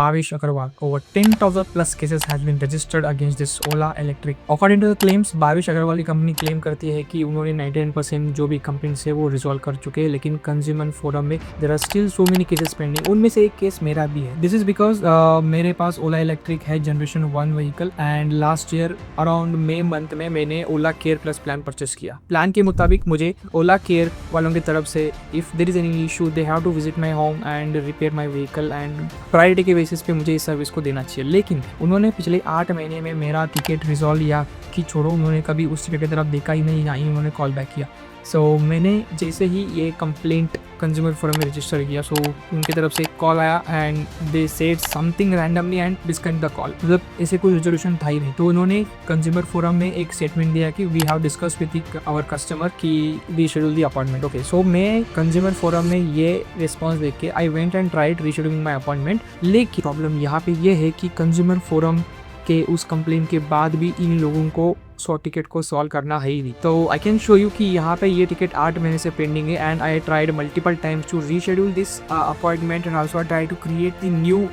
Bhavish Agarwal. Over 10,000 plus cases has been registered against this Ola Electric. According to the claims, Bhavish Agarwal की company claim करती है कि उन्होंने 99% जो भी कंप्लेंट्स है वो रिजॉल्व कर चुके हैं, लेकिन कंज्यूमर फोरम में there are still so many cases pending. उनमें से एक केस मेरा भी है। दिस इज बिकॉज मेरे पास ओला इलेक्ट्रिक है generation 1 vehicle and last year around मई मंथ में मैंने Ola care plus plan purchase किया। प्लान के मुताबिक मुझे ओला केयर वालों की तरफ से if there is any issue they have to visit my home and repair my vehicle and priority के बेसिस पे मुझे इस सर्विस को देना चाहिए। लेकिन उन्होंने पिछले 8 महीने में मेरा टिकट रिजॉल्व या कि छोड़ो, उन्होंने कभी उस टिकट की तरफ देखा ही नहीं, ना ही उन्होंने कॉल बैक किया। सो मैंने जैसे ही ये कंप्लेंट कंज्यूमर फोरम में रजिस्टर किया, सो उनकी तरफ से कॉल आया and they said something randomly and disconnect the call. मतलब ऐसे कोई रेजोल्यूशन था ही नहीं। तो उन्होंने कंज्यूमर फोरम में एक स्टेटमेंट दिया कि we have discuss with our customer कि we schedule the appointment. Okay, so मैं कंज्यूमर फोरम में ये रिस्पॉन्स देख के I went and tried rescheduling my appointment. लेकिन प्रॉब्लम यहाँ पे ये है कि कंज्यूमर फोरम के उस कंप्लेंट के बाद भी इन लोगों को 100 टिकट को सॉल्व करना है ही नहीं। तो आई कैन शो यू कि यहाँ पे ये टिकट 8 महीने से पेंडिंग है and I tried multiple times to reschedule this appointment and also try to create the new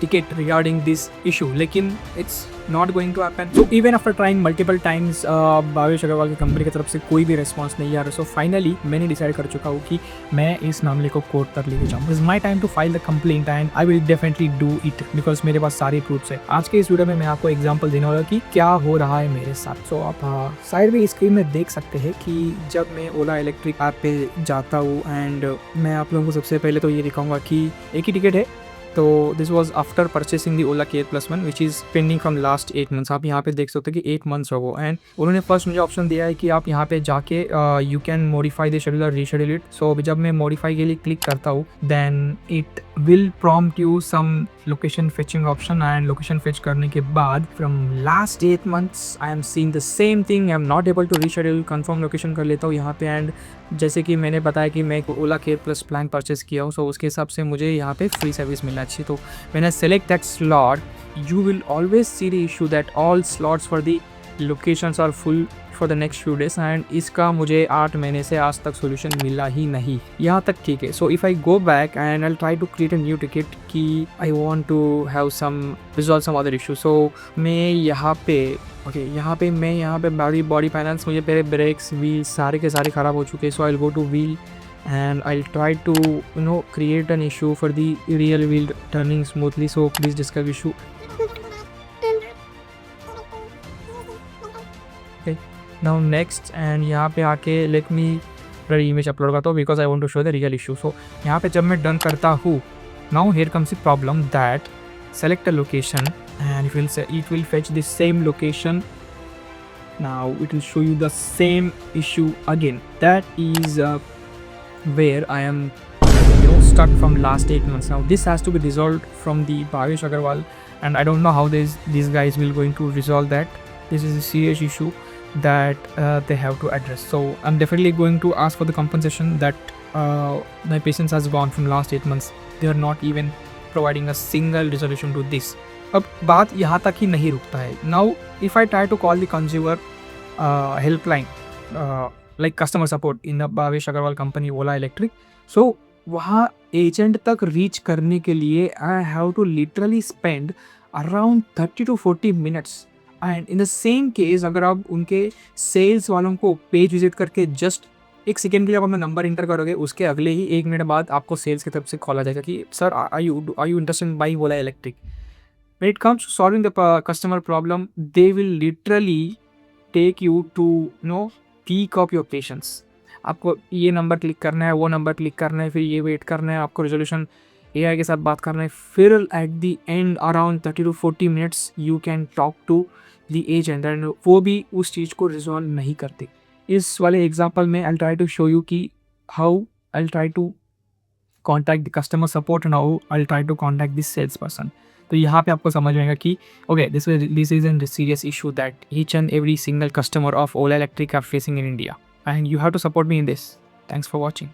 ticket regarding this issue, लेकिन it's not going to happen. So even after trying multiple times Bhavesh Aggarwal की company की तरफ से कोई भी response नहीं आ रहा। So finally मैंने डिसाइड कर चुका हूँ कि मैं इस मामले को कोर्ट तक लेके जाऊँ। It's my time to file the complaint and I will definitely do it because मेरे पास सारे प्रूफ्स है। आज के इस वीडियो में मैं आपको एग्जाम्पल देने वाला कि क्या हो रहा है मेरे साथ। सो आप साइड में स्क्रीन में देख सकते हैं कि जब मैं ओला इलेक्ट्रिक ऐप पे जाता हूँ एंड मैं आप लोगों को सबसे पहले तो ये दिखाऊंगा कि एक ही टिकट है। तो this was after purchasing the Ola care plus 1 which is pending from last 8 months. आप यहाँ पे देख सकते हो कि 8 मंथ्स हो वो एंड उन्होंने फर्स्ट मुझे ऑप्शन दिया है कि आप यहाँ पे जाके you can modify the schedule और रीशेड्यूल इट। सो जब मैं मॉडिफाई के लिए क्लिक करता हूँ then it will prompt you some location fetching option and location fetch करने के बाद from last 8 months I am seeing the same thing. I am not able to reschedule. Confirm location कर लेता हूँ यहाँ पे एंड जैसे कि मैंने बताया कि मैं ओला केयर प्लस प्लान परचेस किया हूँ, सो उसके हिसाब से मुझे यहाँ पे फ्री सर्विस मिलना चाहिए। तो when I select that slot you will always see the issue that all slots for the locations are full for the next few days and इसका मुझे 8 महीने से आज तक सोल्यूशन मिला ही नहीं। यहाँ तक ठीक है। So if I go back and I try to create a new ticket कि I want to have some resolve some other issue. So मैं यहाँ पे यहाँ पे बॉडी फाइनेंस, मुझे मेरे ब्रेक्स व्हील सारे के सारे ख़राब हो चुके हैं। So I will go to wheel and I'll try to create an issue for the real wheel turning smoothly. So please discuss issue. Okay, now next and यहाँ पे आके let me image upload करता हूँ because I want to show the real issue. So यहाँ पे जब मैं done करता हूँ, now here comes the problem that select a location and it will fetch the same location. Now it will show you the same issue again. That is where I am stuck from last 8 months. Now this has to be resolved from the Bhavesh Agarwal and I don't know how these guys will going to resolve that. This is a serious issue that they have to address. So I'm definitely going to ask for the compensation that my patience has gone from last 8 months. They are not even providing a single resolution to this. अब बात यहाँ तक ही नहीं रुकता है। Now if I try to call the consumer helpline like customer support in the Bhavesh Agarwal company Ola Electric, so वहाँ agent तक reach करने के लिए I have to literally spend around 30 to 40 minutes. And in the same case अगर आप उनके sales वालों को पेज विजिट करके जस्ट एक सेकेंड के लिए आप अपना नंबर इंटर करोगे, उसके अगले ही 1 मिनट बाद आपको सेल्स की तरफ से कॉल आ जाएगा कि sir are you interested in buying Ola electric. When it comes to solving the customer problem they will literally take you to peak of your patience. आपको ये नंबर क्लिक करना है, वो नंबर क्लिक करना है, फिर ये वेट करना है, आपको रेजोल्यूशन एआई के साथ बात करना है, फिर at the end around 30 to 40 minutes you can talk to the agent एंड वो भी उस चीज़ को रिजॉल्व नहीं करते। इस वाले एग्जांपल में I try to show you कि how I try to contact the customer support and how I try to contact this sales person. तो यहाँ पे आपको समझ में आएगा कि okay this is an serious issue that each and every single customer of Ola electric are facing in India and you have to support me in this. Thanks for watching.